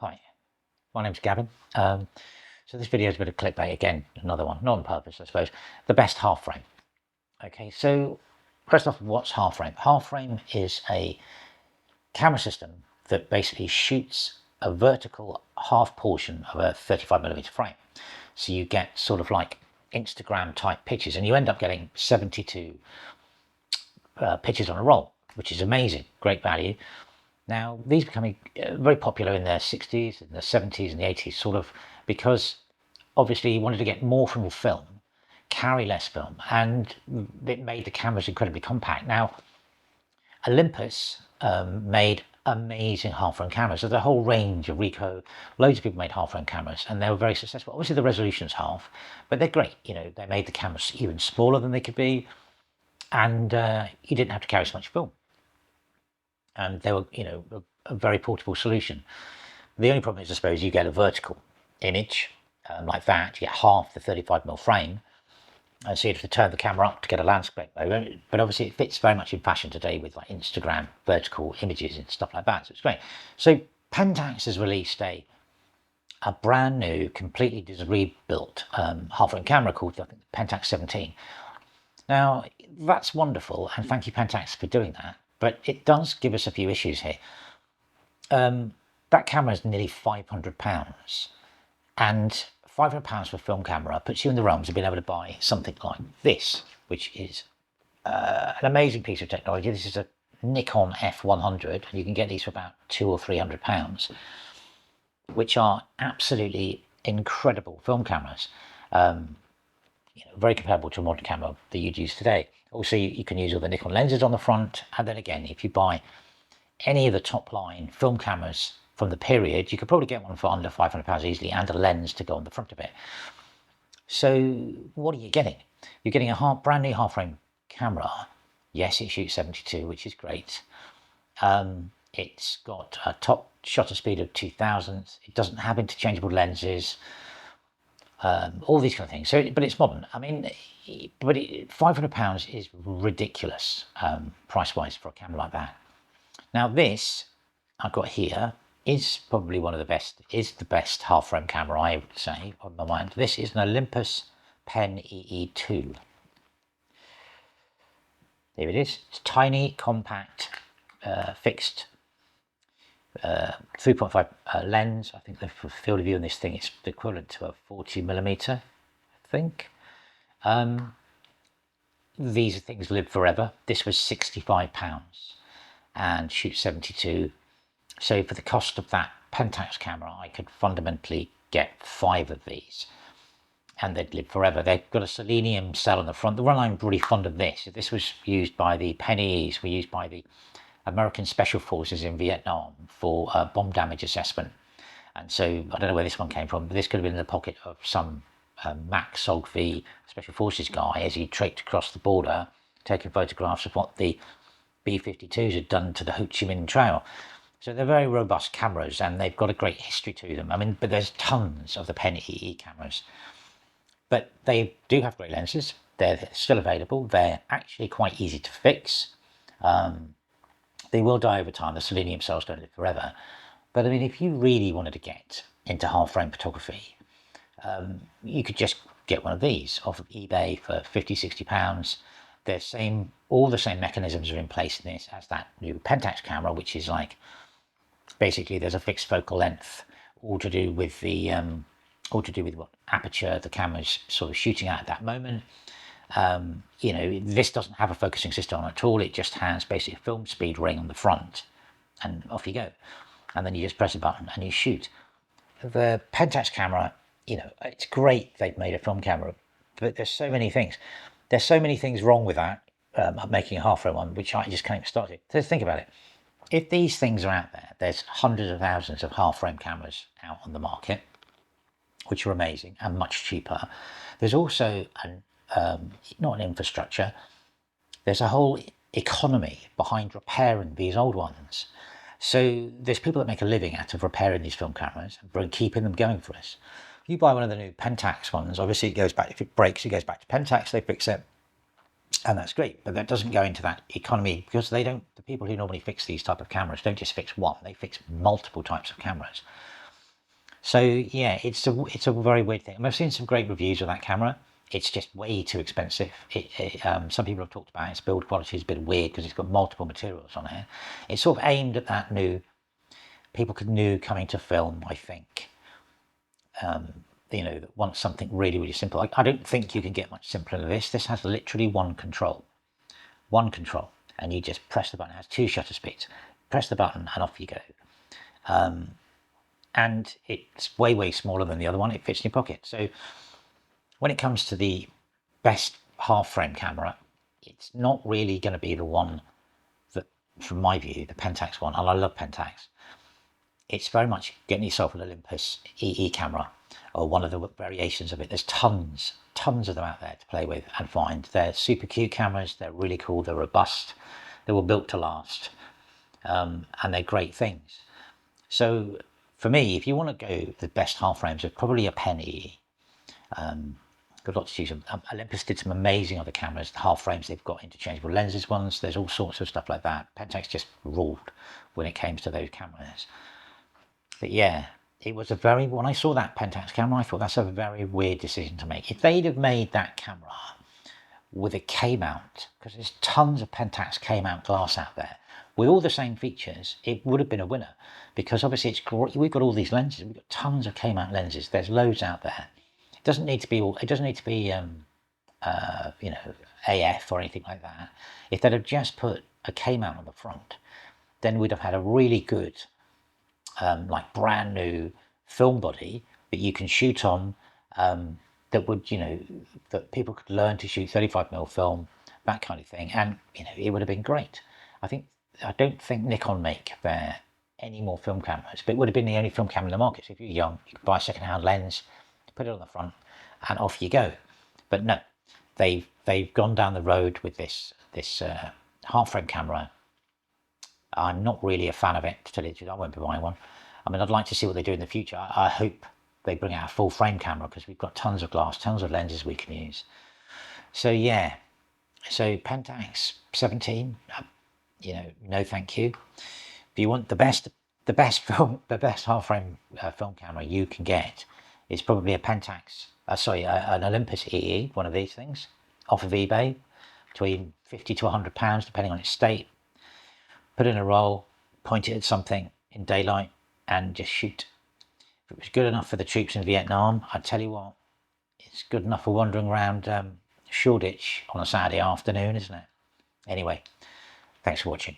Hi, my name's Gavin. So this video is a bit of clickbait again, another one, not on purpose, I suppose. The best half frame. Okay, so first off, what's half frame? Half frame is a camera system that basically shoots a vertical half portion of a 35mm frame. So you get sort of like Instagram type pictures, and you end up getting 72 pictures on a roll, which is amazing, great value. Now, these becoming very popular in the 60s, and the 70s, and the 80s, sort of because obviously you wanted to get more from your film, carry less film, and it made the cameras incredibly compact. Now, Olympus made amazing half-frame cameras. There's a whole range of Ricoh, loads of people made half-frame cameras, and they were very successful. Obviously, the resolution's half, but they're great. You know, they made the cameras even smaller than they could be, and you didn't have to carry so much film. And they were, you know, a very portable solution. The only problem is, I suppose, you get a vertical image like that. You get half the 35mm frame, so you have to turn the camera up to get a landscape mode. But obviously, it fits very much in fashion today with like Instagram vertical images and stuff like that. So it's great. So Pentax has released a brand new, completely rebuilt half-frame camera called, I think, Pentax 17. Now, that's wonderful, and thank you, Pentax, for doing that. But it does give us a few issues here. That camera is nearly £500, and £500 for a film camera puts you in the realms of being able to buy something like this, which is an amazing piece of technology. This is a Nikon F100, and you can get these for about £200 or £300, which are absolutely incredible film cameras. You know, very comparable to a modern camera that you'd use today. Also, you can use all the Nikon lenses on the front, and then again, if you buy any of the top line film cameras from the period, you could probably get one for under £500 easily, and a lens to go on the front of it. So what are you getting? You're getting a brand new half frame camera. Yes, it shoots 72, which is great. It's got a top shutter speed of 2000. It doesn't have interchangeable lenses. All these kind of things. So, but it's modern. I mean, but £500 is ridiculous price-wise for a camera like that. Now, this I've got here is probably one of the best. Is the best half-frame camera, I would say, on my mind. This is an Olympus Pen EE2. There it is. It's tiny, compact, fixed 3.5 lens. I think the field of view on this thing is equivalent to a 40mm, I think. These things live forever. This was £65 and shoots 72. So for the cost of that Pentax camera, I could fundamentally get 5 of these, and they'd live forever. They've got a selenium cell on the front. The one I'm really fond of this was used by the Pennies, were used by the American Special Forces in Vietnam for bomb damage assessment. And so I don't know where this one came from, but this could have been in the pocket of some Mac SOG-V Special Forces guy as he trekked across the border, taking photographs of what the B-52s had done to the Ho Chi Minh Trail. So they're very robust cameras, and they've got a great history to them. I mean, but there's tons of the Pen EE cameras. But they do have great lenses. They're still available. They're actually quite easy to fix. They will die over time. The selenium cells don't live forever. But I mean, if you really wanted to get into half-frame photography, you could just get one of these off of eBay for £50, £60. All the same mechanisms are in place in this as that new Pentax camera, which is like, basically there's a fixed focal length, all to do with what aperture the camera's sort of shooting at that moment. You know, this doesn't have a focusing system at all. It just has basically a film speed ring on the front, and off you go. And then you just press a button and you shoot. The Pentax camera, you know, it's great they've made a film camera, but there's so many things. There's so many things wrong with that, making a half-frame one, which I just can't even start it. So think about it. If these things are out there, there's hundreds of thousands of half-frame cameras out on the market, which are amazing and much cheaper. There's also not an infrastructure. There's a whole economy behind repairing these old ones. So there's people that make a living out of repairing these film cameras and keeping them going for us. If you buy one of the new Pentax ones, obviously it goes back, if it breaks, it goes back to Pentax, they fix it, and that's great. But that doesn't go into that economy, because the people who normally fix these type of cameras don't just fix one, they fix multiple types of cameras. So yeah, it's a very weird thing. I've seen some great reviews of that camera. It's just way too expensive. Some people have talked about its build quality is a bit weird because it's got multiple materials on it. It's sort of aimed at that new people new coming to film, I think. That want something really, really simple. I don't think you can get much simpler than this. This has literally one control, and you just press the button. It has 2 shutter speeds. Press the button and off you go. And it's way, way smaller than the other one. It fits in your pocket. So when it comes to the best half frame camera, it's not really going to be the one that, from my view, the Pentax one, and I love Pentax. It's very much getting yourself an Olympus EE camera or one of the variations of it. There's tons of them out there to play with and find. They're super cute cameras. They're really cool. They're robust. They were built to last, and they're great things. So for me, if you want to go the best half frames, it's probably a Pen EE. Got lots to choose. Olympus did some amazing other cameras. The half frames, they've got interchangeable lenses ones. There's all sorts of stuff like that. Pentax just ruled when it came to those cameras. But yeah, it was when I saw that Pentax camera, I thought that's a very weird decision to make. If they'd have made that camera with a K-mount, because there's tons of Pentax K-mount glass out there, with all the same features, it would have been a winner. Because obviously we've got all these lenses, we've got tons of K-mount lenses. There's loads out there. It doesn't need to be AF or anything like that. If they'd have just put a K-mount on the front, then we'd have had a really good, like brand new film body that you can shoot on, that would, that people could learn to shoot 35mm film, that kind of thing, and it would have been great. I don't think Nikon make any more film cameras, but it would have been the only film camera in the market. So if you're young, you could buy a second-hand lens, put it on the front, and off you go. But no, they've gone down the road with this half frame camera. I'm not really a fan of it, to tell you the truth. I won't be buying one. I mean, I'd like to see what they do in the future. I hope they bring out a full frame camera, because we've got tons of glass, tons of lenses we can use. So yeah, so Pentax 17, no thank you. If you want the best half frame film camera you can get, is probably a Pentax, an Olympus EE, one of these things, off of eBay, between £50 to £100, depending on its state. Put in a roll, point it at something in daylight, and just shoot. If it was good enough for the troops in Vietnam, I tell you what, it's good enough for wandering around Shoreditch on a Saturday afternoon, isn't it? Anyway, thanks for watching.